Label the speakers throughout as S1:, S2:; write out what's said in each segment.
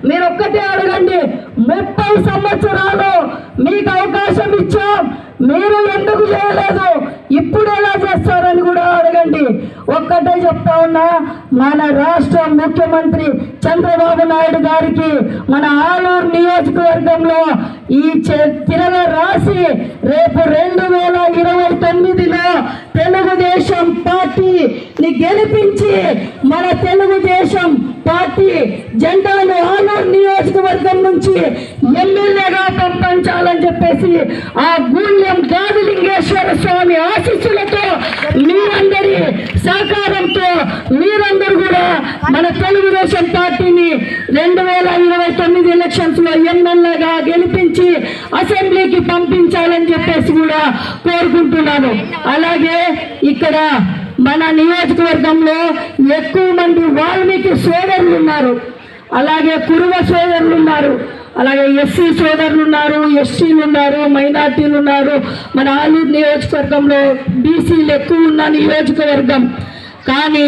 S1: మీరు ఒక్కటే అడగండి, 30 సంవత్సరాలు మీకు అవకాశం ఇచ్చాం, మీరు ఎందుకు చేయలేదు, ఇప్పుడు ఎలా చేస్తారని కూడా అడగండి. ఒక్కటే చెప్తా ఉన్నా, మన రాష్ట్ర ముఖ్యమంత్రి చంద్రబాబు నాయుడు గారికి మన ఆలూరు నియోజకవర్గంలో ఈ తిరగ రాసి రేపు 2029లో తెలుగుదేశం పార్టీని గెలిపించి మన తెలుగుదేశం పార్టీ జెండాను ఆలూరు నియోజకవర్గం నుంచి ఎమ్మెల్యేగా పంపించాలని చెప్పేసి ఆ గూళ్యం గాదిలింగేశ్వర స్వామి ఆశీస్సులతో మీరందరి సహకారంతో మీరందరూ కూడా మన తెలుగుదేశం పార్టీని 2029 ఎలక్షన్స్ లో ఎమ్మెల్యేగా గెలిపించి అసెంబ్లీకి పంపించాలని చెప్పేసి కూడా కోరుకుంటున్నాను. అలాగే ఇక్కడ మన నియోజకవర్గంలో ఎక్కువ మంది వాల్మీకి సోదరులు ఉన్నారు, అలాగే కురువ సోదరులు ఉన్నారు, అలాగే ఎస్సీ సోదరులు ఉన్నారు, ఎస్టీలు ఉన్నారు, మైనార్టీలు ఉన్నారు. మన ఆలూరు నియోజకవర్గంలో బీసీలు ఎక్కువ ఉన్న నియోజకవర్గం. కానీ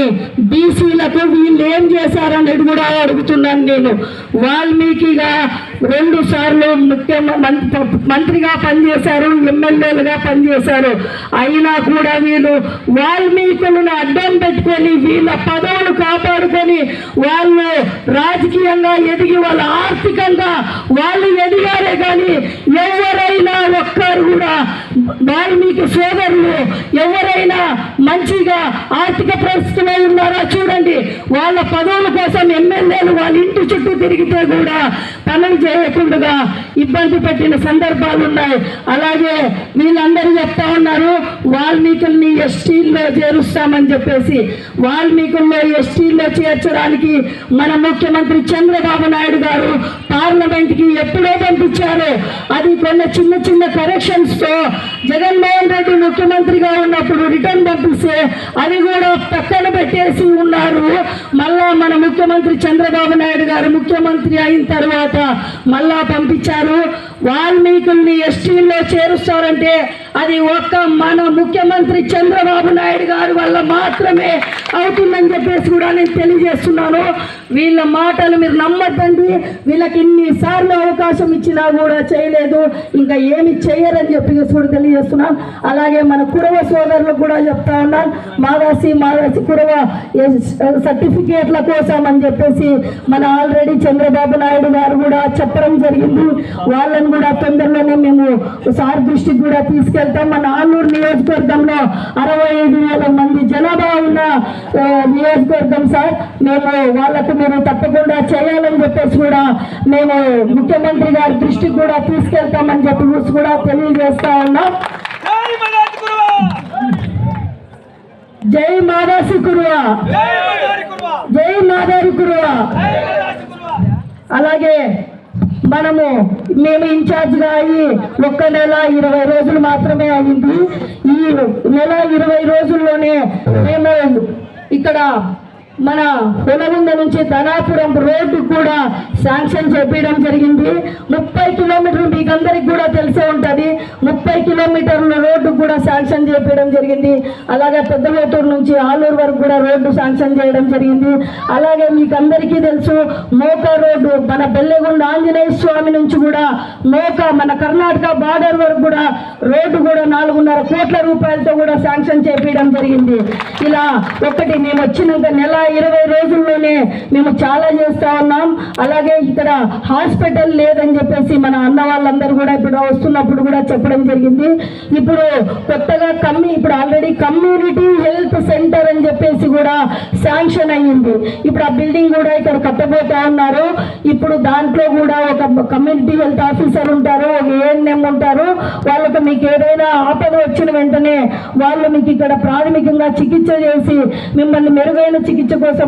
S1: బీసీలకు వీళ్ళు ఏం చేశారనేది కూడా అడుగుతున్నాను నేను. వాల్మీకిగా 2 సార్లు మంత్రిగా పనిచేశారు, ఎమ్మెల్యేలుగా పనిచేశారు. అయినా కూడా వీళ్ళు వాల్మీకులను అడ్డం పెట్టుకొని వీళ్ళ పదవులు కాపాడుకొని వాళ్ళు రాజకీయంగా ఎదిగి వాళ్ళ ఆర్థికంగా వాళ్ళు ఎదిగారే. కానీ ఎవరైనా ఒక్కరు కూడా వాల్మీకి సోదరులు ఎవరైనా మంచిగా ఆర్థిక పరిస్థితుల్లో ఉన్నారా చూడండి. వాళ్ళ పదవుల కోసం ఎమ్మెల్యేలు వాళ్ళ ఇంటి చుట్టూ తిరిగితే కూడా పనులు చేయకుండా ఇబ్బంది పెట్టిన సందర్భాలు ఉన్నాయి. అలాగే వీళ్ళందరూ చెప్తా ఉన్నారు వాల్మీకుల్ని ఎస్టీల్లో చేరుస్తామని చెప్పేసి. వాల్మీకుల్లో ఎస్టీల్లో చేర్చడానికి మన ముఖ్యమంత్రి చంద్రబాబు నాయుడు గారు పార్లమెంట్కి ఎప్పుడో పంపించారు. అది కొన్ని చిన్న చిన్న కరెక్షన్స్ తో జగన్మోహన్ రెడ్డి ముఖ్యమంత్రిగా ఉన్నప్పుడు రిటర్న్ పంపిస్తే అది కూడా పక్కన పెట్టేసి ఉన్నారు. మళ్ళా మన ముఖ్యమంత్రి చంద్రబాబు నాయుడు గారు ముఖ్యమంత్రి అయిన తర్వాత మళ్ళా పంపించారు. వాల్మీకుల్ని ఎస్టీల్లో చేరుస్తారంటే అది ఒక్క మన ముఖ్యమంత్రి చంద్రబాబు నాయుడు గారి వల్ల మాత్రమే అవుతుందని చెప్పేసి కూడా నేను తెలియజేస్తున్నాను. వీళ్ళ మాటలు మీరు నమ్మద్దండి. వీళ్ళకి ఇన్నిసార్లు అవకాశం ఇచ్చినా కూడా చేయలేదు, ఇంకా ఏమి చేయరని చెప్పి కూడా తెలియజేస్తున్నాను. అలాగే మన కురవ సోదరులకు కూడా చెప్తా ఉన్నాను, మాదాసి కురవ సర్టిఫికేట్ల కోసం అని చెప్పేసి మన ఆల్రెడీ చంద్రబాబు నాయుడు గారు కూడా చెప్పడం జరిగింది. వాళ్ళని కూడా తొందరలోనే మేము సార్ దృష్టికి కూడా తీసుకెళ్తాం. మన ఆలూరు నియోజకవర్గంలో 65,000 మంది జనాభా ఉన్న నియోజకవర్గం సార్. మేము వాళ్ళకు మీరు తప్పకుండా చేయాలని చెప్పేసి కూడా మేము ముఖ్యమంత్రి గారి దృష్టికి కూడా తీసుకెళ్తామని చెప్పి కూడా తెలియజేస్తా ఉన్నాం. జై మాదాసి కురువ, జై మాదారి కురువ. అలాగే మేము ఇన్ఛార్జ్గా అయ్యి 1 నెల 20 రోజులు మాత్రమే అయింది. ఈ నెల 20 రోజుల్లోనే మేము ఇక్కడ మన పొలగుంద నుంచి ధనాపురం రోడ్డు కూడా శాంక్షన్ చేపించడం జరిగింది. 30 కిలోమీటర్లు మీకు అందరికి కూడా తెలిసే ఉంటుంది. 30 కిలోమీటర్ల రోడ్డు కూడా శాంక్షన్ చేపించడం జరిగింది. అలాగే పెద్దవేటూరు నుంచి ఆలూరు వరకు కూడా రోడ్డు శాంక్షన్ చేయడం జరిగింది. అలాగే మీకు అందరికీ తెలుసు మోకా రోడ్డు మన బెల్లెగుండ ఆంజనేయ స్వామి నుంచి కూడా మోకా మన కర్ణాటక బార్డర్ వరకు కూడా రోడ్డు కూడా 4.5 కోట్ల రూపాయలతో కూడా శాంక్షన్ చేపించడం జరిగింది. ఇలా ఒకటి మేము వచ్చినాక నెల 20 రోజుల్లోనే మేము చాలా చేస్తా ఉన్నాం. అలాగే ఇక్కడ హాస్పిటల్ లేదని చెప్పేసి మన అన్న వాళ్ళందరూ కూడా ఇప్పుడు వస్తున్నప్పుడు కూడా చెప్పడం జరిగింది. ఇప్పుడు కొత్తగా ఇప్పుడు ఆల్రెడీ కమ్యూనిటీ హెల్త్ సెంటర్ అని చెప్పేసి కూడా శాంక్షన్ అయ్యింది. ఇప్పుడు ఆ బిల్డింగ్ కూడా ఇక్కడ కట్టబోతా ఉన్నారు. ఇప్పుడు దాంట్లో కూడా ఒక కమ్యూనిటీ హెల్త్ ఆఫీసర్ ఉంటారు, ఒక ఏఎన్ఎం ఉంటారు. వాళ్ళకు మీకు ఏదైనా ఆపద వచ్చిన వెంటనే వాళ్ళు మీకు ఇక్కడ ప్రాథమికంగా చికిత్స చేసి మిమ్మల్ని మెరుగైన చికిత్స కోసం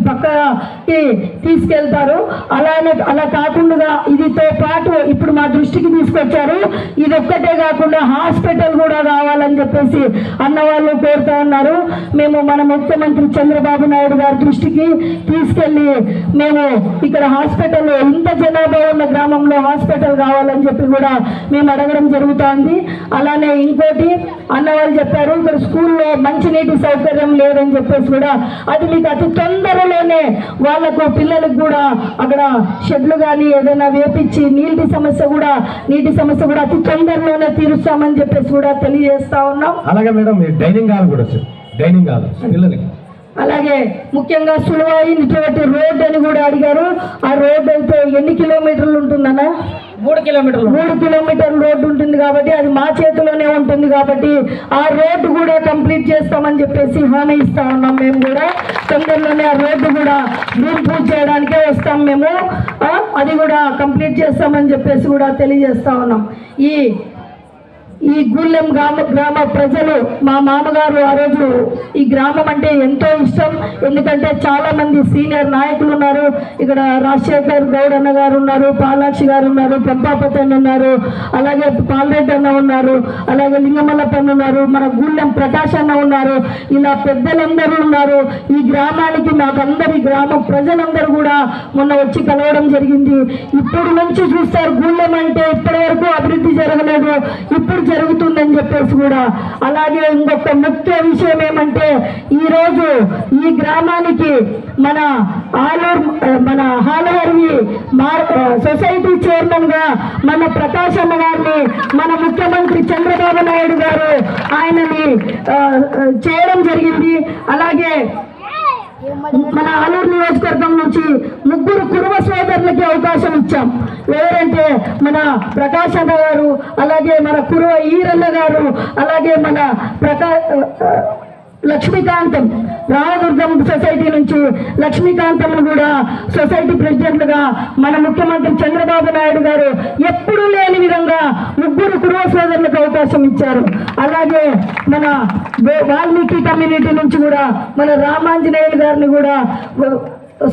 S1: పక్కకి తీసుకెళ్తారు. అలా కాకుండా ఇదితో పాటు ఇప్పుడు మా దృష్టికి తీసుకొచ్చారు. ఇది ఒక్కటే కాకుండా హాస్పిటల్ కూడా కావాలని చెప్పేసి అన్నవాళ్ళు కోరుతా ఉన్నారు. మేము మన ముఖ్యమంత్రి చంద్రబాబు నాయుడు గారి దృష్టికి తీసుకెళ్లి మేము ఇక్కడ హాస్పిటల్ ఇంత జనాభా ఉన్న గ్రామంలో హాస్పిటల్ కావాలని చెప్పి కూడా మేము అడగడం జరుగుతోంది. అలానే ఇంకోటి అన్నవాళ్ళు చెప్పారు ఇక్కడ స్కూల్లో మంచినీటి సౌకర్యం లేదని చెప్పేసి కూడా అది మీకు అతి తొందరలోనే వాళ్ళకు పిల్లలకు కూడా అక్కడ షెడ్లు కానీ ఏదైనా వేపించి నీటి సమస్య కూడా అతి తొందరలోనే తీరుస్తామని చెప్పేసి కూడా తెలియజేస్తా ఉన్నాం.
S2: అలాగే మేడం డైనింగ్ హాల్ కూడా డైనింగ్ హాల్ పిల్లలకి.
S1: అలాగే ముఖ్యంగా సులువైనటువంటి రోడ్డు అని కూడా అడిగారు. ఆ రోడ్డు అయితే ఎన్ని కిలోమీటర్లు ఉంటుందన్నా?
S3: 3 కిలోమీటర్లు.
S1: 3 కిలోమీటర్ల రోడ్డు ఉంటుంది కాబట్టి అది మా చేతిలోనే ఉంటుంది కాబట్టి ఆ రోడ్డు కూడా కంప్లీట్ చేస్తామని చెప్పేసి హామీ ఇస్తా ఉన్నాం. మేము కూడా తొందరలోనే ఆ రోడ్డు కూడా భూమి పూజ చేయడానికే వస్తాం మేము. అది కూడా కంప్లీట్ చేస్తామని చెప్పేసి కూడా తెలియజేస్తా ఉన్నాం. ఈ గూళ్ళెం గ్రామ ప్రజలు, మా మామగారు ఆ రోజు ఈ గ్రామం అంటే ఎంతో ఇష్టం. ఎందుకంటే చాలా మంది సీనియర్ నాయకులు ఉన్నారు ఇక్కడ. రాజశేఖర్ గౌడ్ అన్న గారు ఉన్నారు, పాలాక్షి గారు ఉన్నారు, పెంపాపతి అన్న ఉన్నారు, అలాగే పాల్రెడ్డి అన్న ఉన్నారు, అలాగే లింగమల్లపన్న ఉన్నారు, మన గూళ్ళెం ప్రకాష్ అన్న ఉన్నారు. ఇలా పెద్దలందరూ ఉన్నారు. ఈ గ్రామానికి మాకందరి గ్రామ ప్రజలందరూ కూడా మొన్న వచ్చి కలవడం జరిగింది. ఇప్పుడు నుంచి చూస్తారు గూళ్ళెం అంటే ఇప్పటి వరకు అభివృద్ధి జరగలేదు, ఇప్పుడు జరుగుతుందని చెప్పేసి కూడా. అలాగే ఇంకొక ముఖ్య విషయం ఏమంటే ఈరోజు ఈ గ్రామానికి మన హాలహర్వి సొసైటీ చైర్మన్ గా మన ప్రకాష్ అన్న గారిని మన ముఖ్యమంత్రి చంద్రబాబు నాయుడు గారు ఆయనని చేయడం జరిగింది. అలాగే మన ఆలూరు నియోజకవర్గం నుంచి 3 కురువ సోదరులకి అవకాశం ఇచ్చాం. ఎవరంటే మన ప్రకాష్ అన్న గారు, అలాగే మన కురువ ఈరన్న గారు, అలాగే మన లక్ష్మీకాంతం రామదుర్గం సొసైటీ నుంచి లక్ష్మీకాంతం కూడా సొసైటీ ప్రెసిడెంట్లుగా మన ముఖ్యమంత్రి చంద్రబాబు నాయుడు గారు ఎప్పుడూ లేని విధంగా 3 కురువ సోదరులకు అవకాశం ఇచ్చారు. అలాగే మన వాల్మీకి కమ్యూనిటీ నుంచి కూడా మన రామాంజనేయులు గారిని కూడా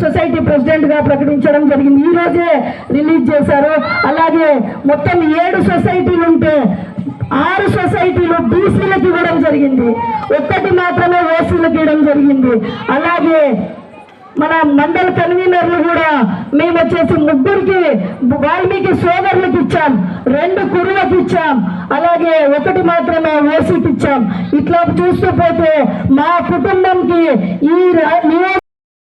S1: సొసైటీ ప్రెసిడెంట్ గా ప్రకటించడం జరిగింది. ఈ రోజే రిలీజ్ చేశారు. అలాగే మొత్తం 7 సొసైటీలు ఉంటే 6 సొసైటీలు బీసీలకు ఇవ్వడం జరిగింది, 1 మాత్రమే ఓసీలకు ఇవ్వడం జరిగింది. అలాగే మన మండల కన్వీనర్లు కూడా మేము వచ్చేసి 3కి వాల్మీకి సోదరులకు ఇచ్చాం, 2 కురువకి ఇచ్చాం, అలాగే 1 మాత్రమే ఓసీకి ఇచ్చాం. ఇట్లా చూస్తూ పోతే మా కుటుంబంకి ఈ